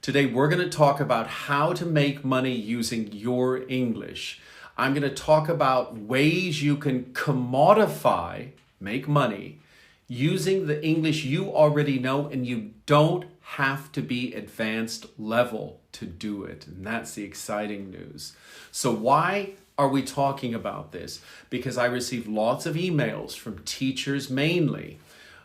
Today we're going to talk about how to make money using your English. I'm going to talk about ways you can commodify, make money, using the English you already know, and you don't have to be advanced level to do it. And that's the exciting news. So why are we talking about this? Because I receive lots of emails from teachers mainly,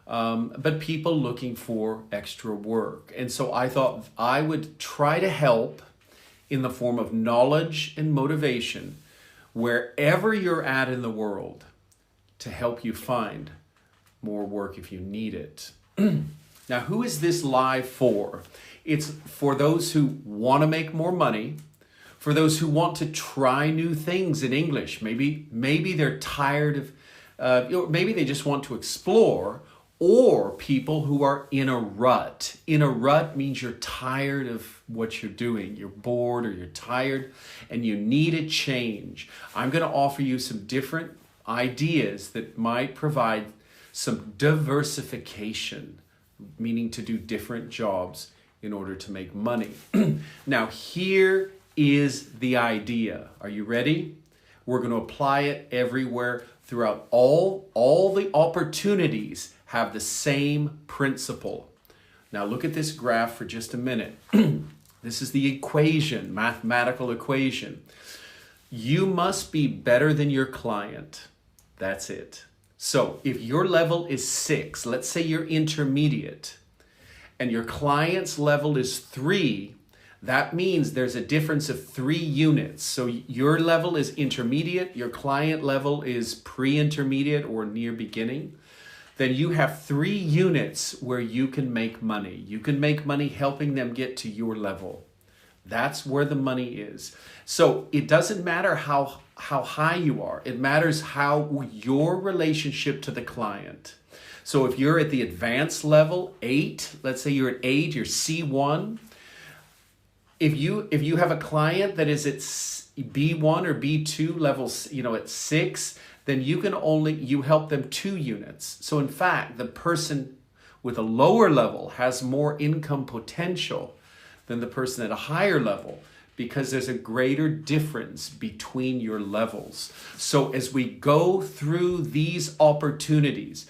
but people looking for extra work. And so I thought I would try to help in the form of knowledge and motivation wherever you're at in the world to help you find more work if you need it. Now, who is this live for? It's for those who want to make more money, for those who want to try new things in English. Maybe they're tired of, maybe they just want to explore, or people who are in a rut. In a rut means you're tired of what you're doing. You're bored or you're tired and you need a change. I'm going to offer you some different ideas that might provide some diversification, meaning to do different jobs in order to make money. Now, here is the idea. Are you ready? We're going to apply it everywhere throughout. All the opportunities have the same principle. Now look at this graph for just a minute. This is the equation, mathematical equation. You must be better than your client. That's it. So if your level is 6, let's say you're intermediate, and your client's level is 3, that means there's a difference of 3 units. So your level is intermediate, your client level is pre-intermediate or near beginning. Then you have 3 units where you can make money. You can make money helping them get to your level. That's where the money is. So it doesn't matter how high you are. It matters how your relationship to the client. So if you're at the advanced level, 8, let's say you're at 8, you're C1. If you have a client that is at B1 or B2 levels, at 6, then you help them 2 units. So in fact, the person with a lower level has more income potential than the person at a higher level, because there's a greater difference between your levels. So as we go through these opportunities,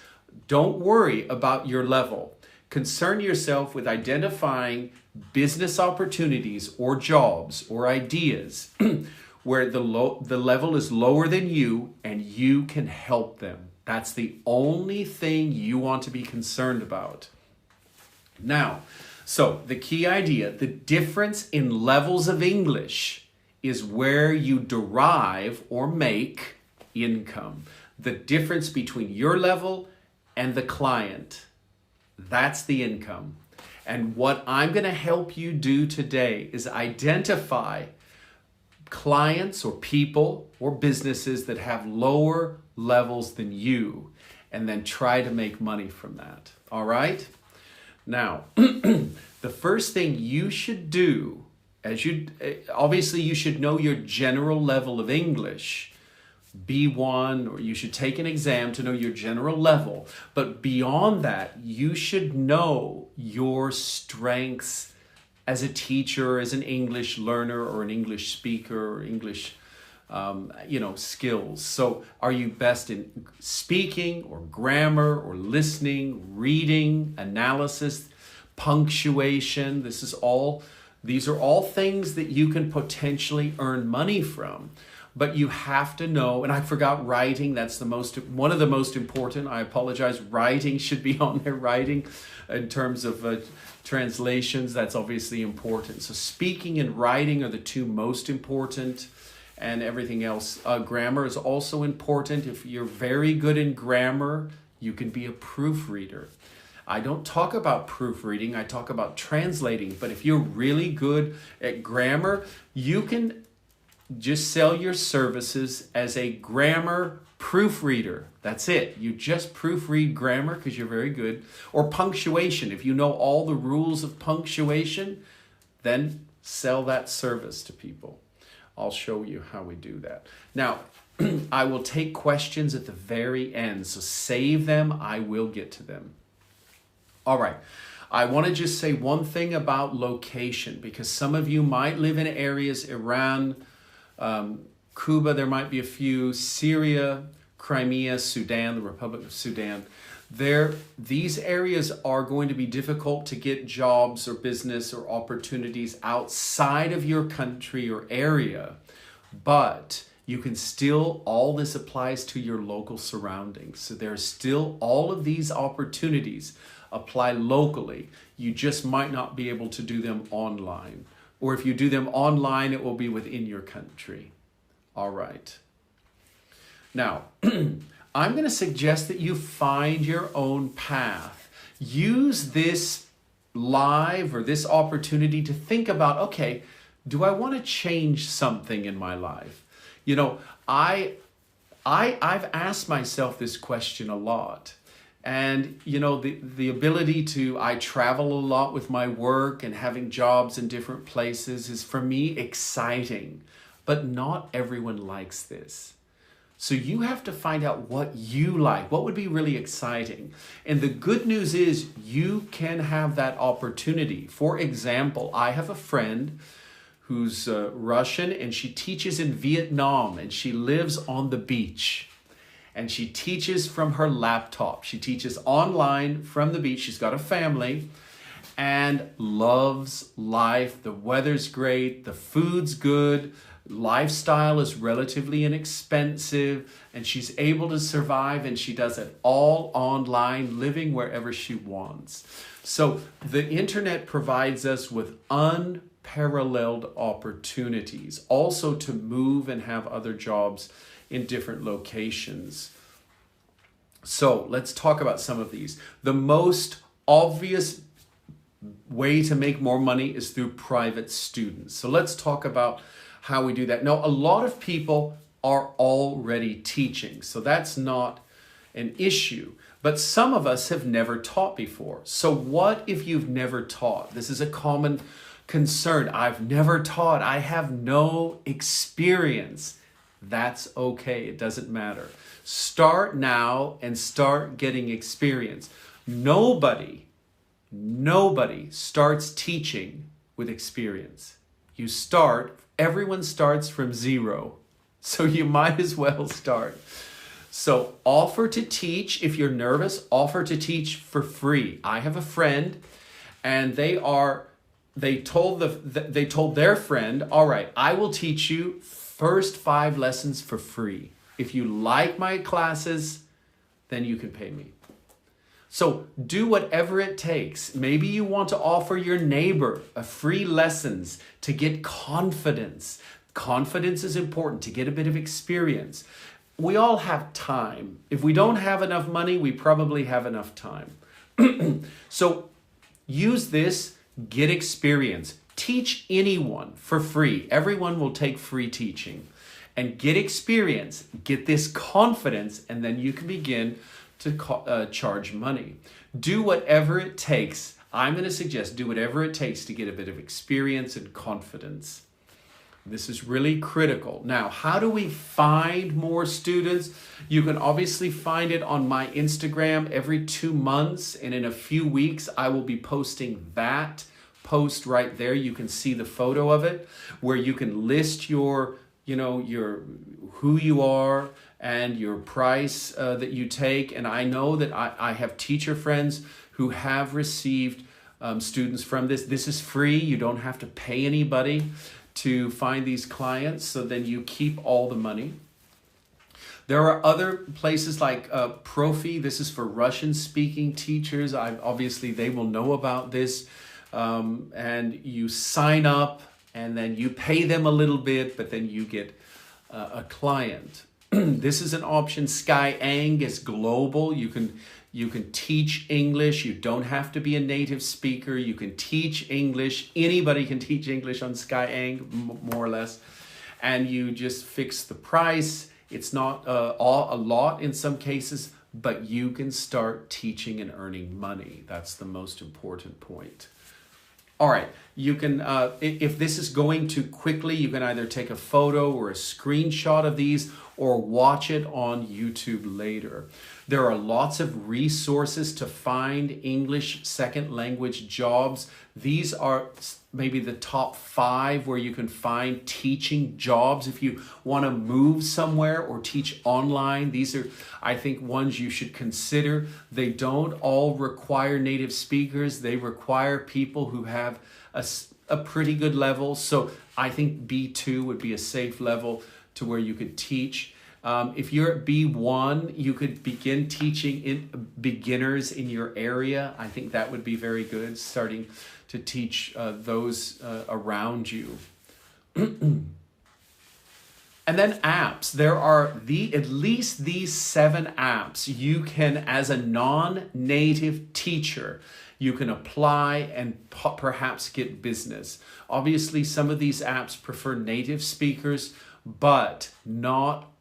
don't worry about your level. Concern yourself with identifying business opportunities or jobs or ideas where the level is lower than you and you can help them. That's the only thing you want to be concerned about. Now, so the key idea, the difference in levels of English is where you derive or make income. The difference between your level and the client, that's the income. And what I'm going to help you do today is identify clients or people or businesses that have lower levels than you, and then try to make money from that. All right? Now, the first thing you should do, obviously you should know your general level of English, B1, or you should take an exam to know your general level. But beyond that, you should know your strengths as a teacher, as an English learner or an English speaker or English, skills. So are you best in speaking or grammar or listening, reading, analysis, punctuation? These are all things that you can potentially earn money from. But you have to know, and I forgot writing, that's one of the most important. I apologize, writing should be on there, writing in terms of translations, that's obviously important. So speaking and writing are the 2 most important, and everything else. Grammar is also important. If you're very good in grammar, you can be a proofreader. I don't talk about proofreading, I talk about translating, but if you're really good at grammar, you can just sell your services as a grammar proofreader. That's it. You just proofread grammar because you're very good. Or punctuation. If you know all the rules of punctuation, then sell that service to people. I'll show you how we do that. Now, I will take questions at the very end, so save them. I will get to them. All right. I want to just say one thing about location, because some of you might live in areas, Iran, Cuba, there might be a few, Syria, Crimea, Sudan, the Republic of Sudan. These areas are going to be difficult to get jobs or business or opportunities outside of your country or area, but you can still, all this applies to your local surroundings. So there's still all of these opportunities apply locally. You just might not be able to do them online. Or if you do them online, it will be within your country. All right. Now, I'm going to suggest that you find your own path. Use this live or this opportunity to think about, okay, do I want to change something in my life? You know, I've asked myself this question a lot. And, you know, the ability I travel a lot with my work and having jobs in different places is for me exciting. But not everyone likes this. So you have to find out what you like, what would be really exciting. And the good news is you can have that opportunity. For example, I have a friend who's Russian, and she teaches in Vietnam, and she lives on the beach. And she teaches from her laptop. She teaches online from the beach. She's got a family and loves life. The weather's great, the food's good, lifestyle is relatively inexpensive, and she's able to survive, and she does it all online, living wherever she wants. So the internet provides us with unparalleled opportunities, also to move and have other jobs in different locations. So let's talk about some of these. The most obvious way to make more money is through private students. So let's talk about how we do that. Now, a lot of people are already teaching, so that's not an issue. But some of us have never taught before. So what if you've never taught? This is a common concern. I've never taught. I have no experience. That's okay. It doesn't matter. Start now and start getting experience. Nobody starts teaching with experience. Everyone starts from zero. So you might as well start. So offer to teach. If you're nervous, offer to teach for free. I have a friend, and they told their friend, all right, I will teach you first 5 lessons for free. If you like my classes, then you can pay me. So do whatever it takes. Maybe you want to offer your neighbor a free lessons to get confidence. Confidence is important, to get a bit of experience. We all have time. If we don't have enough money, we probably have enough time. So use this, get experience. Teach anyone for free. Everyone will take free teaching. And get experience, get this confidence, and then you can begin to charge money. Do whatever it takes. I'm going to suggest do whatever it takes to get a bit of experience and confidence. This is really critical. Now, how do we find more students? You can obviously find it on my Instagram every 2 months, and in a few weeks, I will be posting that post right there. You can see the photo of it, where you can list your who you are and your price that you take. And I know that I have teacher friends who have received students from this. This is free. You don't have to pay anybody to find these clients, so then you keep all the money. There are other places like Profi. This is for Russian-speaking teachers. Obviously, they will know about this. And you sign up, and then you pay them a little bit, but then you get a client. This is an option. Skyeng is global. You can teach English. You don't have to be a native speaker. You can teach English. Anybody can teach English on Skyeng, more or less. And you just fix the price. It's not a lot in some cases, but you can start teaching and earning money. That's the most important point. All right, you can, if this is going too quickly, you can either take a photo or a screenshot of these or watch it on YouTube later. There are lots of resources to find English second language jobs. These are maybe the top 5 where you can find teaching jobs. If you want to move somewhere or teach online, these are, I think, ones you should consider. They don't all require native speakers. They require people who have a pretty good level. So I think B2 would be a safe level to where you could teach. If you're at B1, you could begin teaching beginners in your area. I think that would be very good, starting to teach those around you. And then apps. There are at least these 7 apps you can, as a non-native teacher, you can apply and perhaps get business. Obviously, some of these apps prefer native speakers, but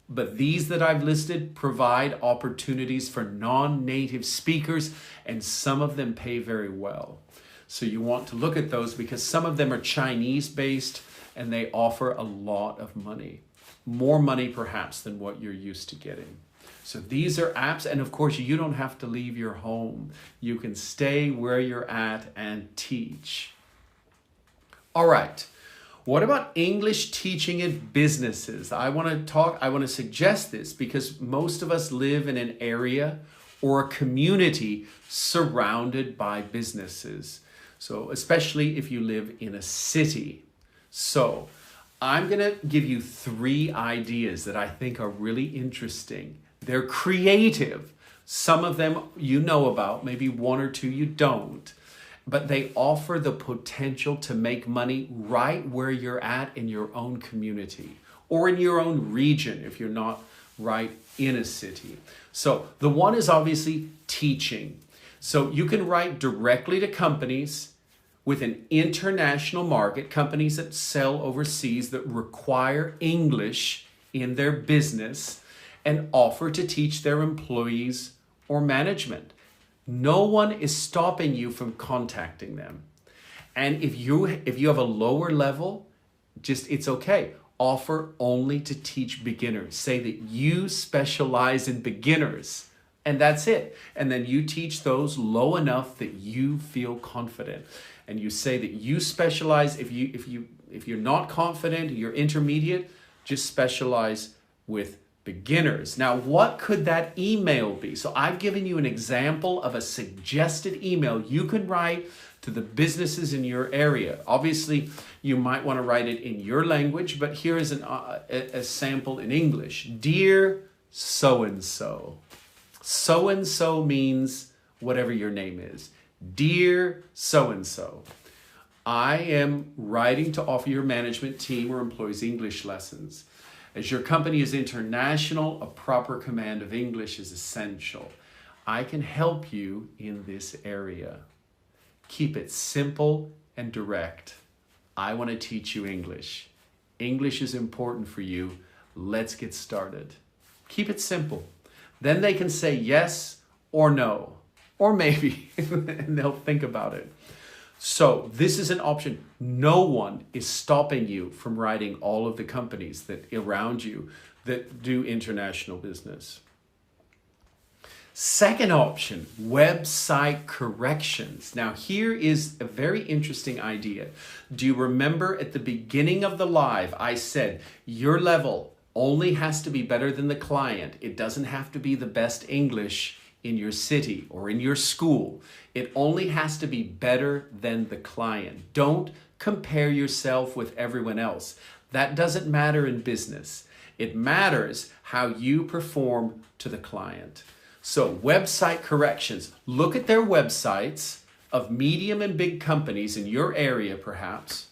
these that I've listed provide opportunities for non-native speakers, and some of them pay very well. So you want to look at those because some of them are Chinese-based and they offer a lot of money. More money perhaps than what you're used to getting. So these are apps, and of course you don't have to leave your home. You can stay where you're at and teach. All right. What about English teaching in businesses? I want to suggest this because most of us live in an area or a community surrounded by businesses. So especially if you live in a city. So I'm going to give you 3 ideas that I think are really interesting. They're creative. Some of them you know about, maybe 1 or 2 you don't. But they offer the potential to make money right where you're at in your own community or in your own region if you're not right in a city. So the one is obviously teaching. So you can write directly to companies with an international market, companies that sell overseas that require English in their business, and offer to teach their employees or management. No one is stopping you from contacting them. And if you have a lower level, it's okay. Offer only to teach beginners. Say that you specialize in beginners, and that's it. And then you teach those low enough that you feel confident. And you say that you specialize. If you're not confident, you're intermediate, just specialize with beginners. Now, what could that email be? So I've given you an example of a suggested email you can write to the businesses in your area. Obviously, you might want to write it in your language, but here is a sample in English. Dear so-and-so. So-and-so means whatever your name is. Dear so-and-so. I am writing to offer your management team or employees English lessons. As your company is international, a proper command of English is essential. I can help you in this area. Keep it simple and direct. I want to teach you English. English is important for you. Let's get started. Keep it simple. Then they can say yes or no, or maybe, and they'll think about it. So this is an option. No one is stopping you from writing all of the companies that around you that do international business. Second option, website corrections. Now here is a very interesting idea. Do you remember at the beginning of the live, I said your level only has to be better than the client. It doesn't have to be the best English in your city or in your school. It only has to be better than the client. Don't compare yourself with everyone else. That doesn't matter in business. It matters how you perform to the client. So website corrections. Look at their websites of medium and big companies in your area perhaps.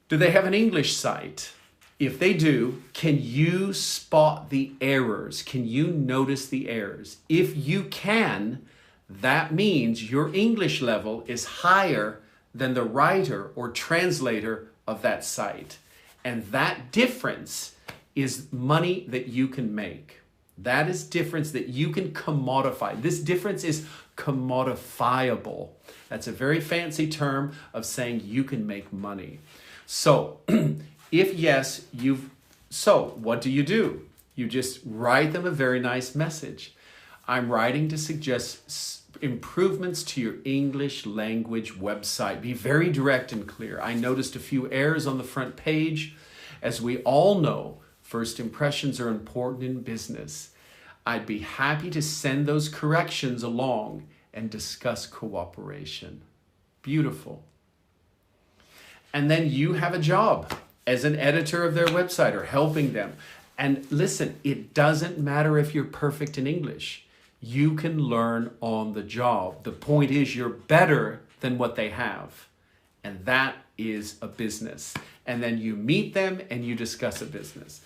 Do they have an English site? If they do, can you spot the errors? Can you notice the errors? If you can, that means your English level is higher than the writer or translator of that site. And that difference is money that you can make. That is difference that you can commodify. This difference is commodifiable. That's a very fancy term of saying you can make money. So if yes, what do? You just write them a very nice message. I'm writing to suggest improvements to your English language website. Be very direct and clear. I noticed a few errors on the front page. As we all know, first impressions are important in business. I'd be happy to send those corrections along and discuss cooperation. Beautiful. And then you have a job as an editor of their website or helping them. And listen, it doesn't matter if you're perfect in English. You can learn on the job. The point is you're better than what they have. And that is a business. And then you meet them and you discuss a business.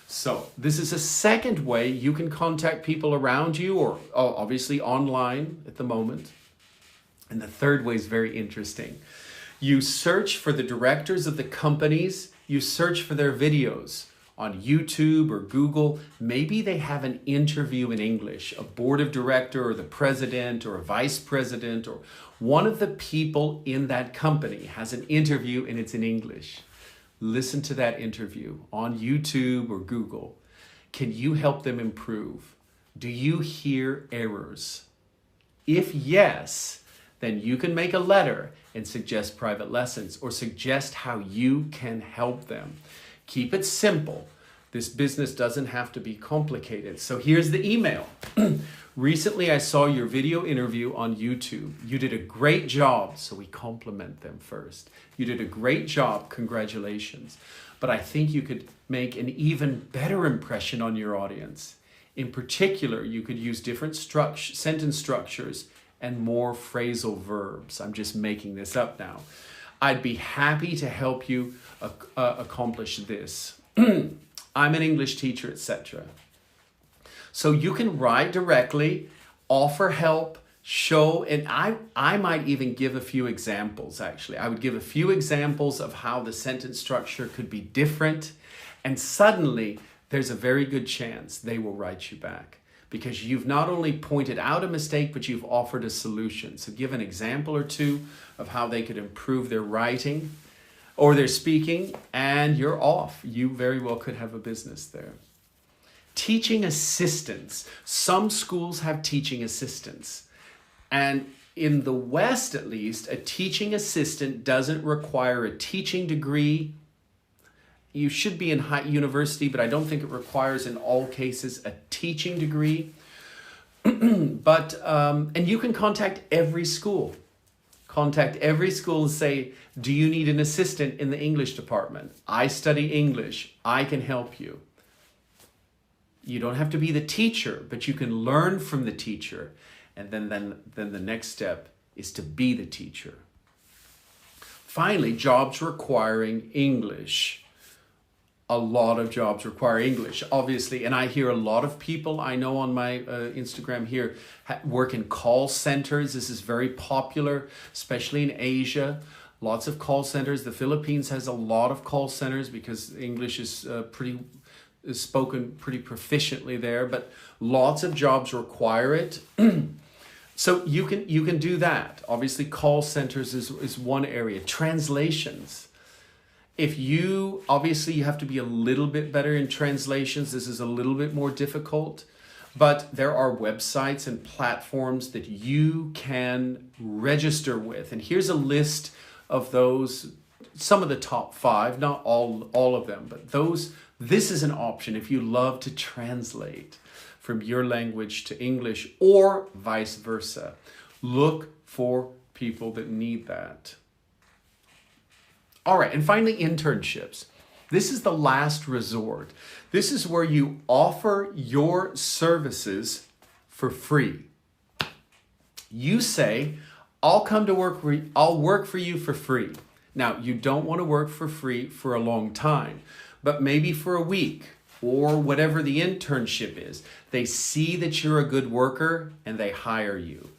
So this is a second way you can contact people around you, or obviously online at the moment. And the third way is very interesting. You search for the directors of the companies. You search for their videos on YouTube or Google. Maybe they have an interview in English, a board of director or the president or a vice president, or one of the people in that company has an interview and it's in English. Listen to that interview on YouTube or Google. Can you help them improve? Do you hear errors? If yes, then you can make a letter and suggest private lessons or suggest how you can help them. Keep it simple. This business doesn't have to be complicated. So here's the email. Recently, I saw your video interview on YouTube. You did a great job. So we compliment them first. You did a great job. Congratulations. But I think you could make an even better impression on your audience. In particular, you could use different sentence structures and more phrasal verbs. I'm just making this up now. I'd be happy to help you accomplish this. I'm an English teacher, etc. So you can write directly, offer help, show, and I might even give a few examples, actually. I would give a few examples of how the sentence structure could be different, and suddenly there's a very good chance they will write you back because you've not only pointed out a mistake, but you've offered a solution. So give an example or two of how they could improve their writing or their speaking, and you're off. You very well could have a business there. Teaching assistants. Some schools have teaching assistants. And in the West, at least, a teaching assistant doesn't require a teaching degree. You should be in high university, but I don't think it requires in all cases a teaching degree. But and you can contact every school. Contact every school and say, do you need an assistant in the English department? I study English. I can help you. You don't have to be the teacher, but you can learn from the teacher. And then the next step is to be the teacher. Finally, jobs requiring English. A lot of jobs require English, obviously. And I hear a lot of people I know on my Instagram here work in call centers. This is very popular, especially in Asia. Lots of call centers. The Philippines has a lot of call centers because English is spoken pretty proficiently there, but lots of jobs require it. So you can do that. Obviously, call centers is one area. Translations. Obviously you have to be a little bit better in translations. This is a little bit more difficult, but there are websites and platforms that you can register with. And here's a list of those, some of the top 5, not all of them, but this is an option if you love to translate from your language to English or vice versa. Look for people that need that. All right, and finally, internships. This is the last resort. This is where you offer your services for free. You say, I'll work for you for free. Now, you don't want to work for free for a long time, but maybe for a week or whatever the internship is. They see that you're a good worker and they hire you.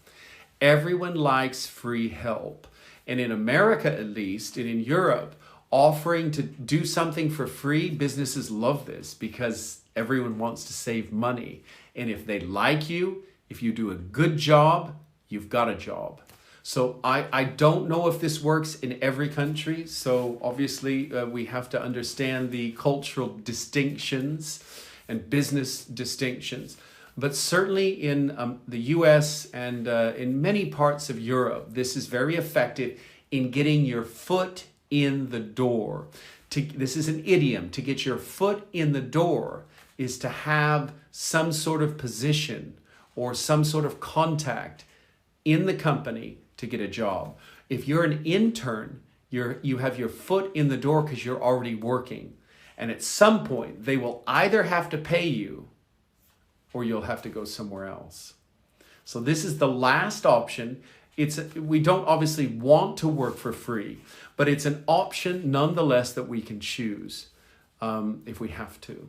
Everyone likes free help. And in America, at least, and in Europe, offering to do something for free, businesses love this because everyone wants to save money. And if they like you, if you do a good job, you've got a job. So I don't know if this works in every country. So obviously we have to understand the cultural distinctions and business distinctions. But certainly in the US and in many parts of Europe, this is very effective in getting your foot in the door. This is an idiom. To get your foot in the door is to have some sort of position or some sort of contact in the company to get a job. If you're an intern, you have your foot in the door because you're already working. And at some point, they will either have to pay you or you'll have to go somewhere else. So this is the last option. We don't obviously want to work for free, but it's an option nonetheless that we can choose if we have to.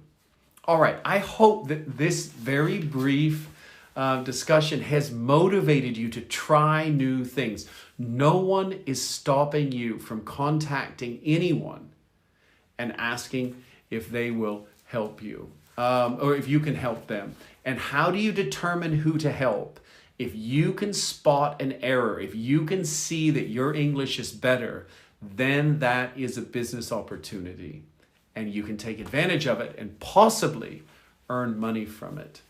All right, I hope that this very brief discussion has motivated you to try new things. No one is stopping you from contacting anyone and asking if they will help you or if you can help them. And how do you determine who to help? If you can spot an error, if you can see that your English is better, then that is a business opportunity and you can take advantage of it and possibly earn money from it.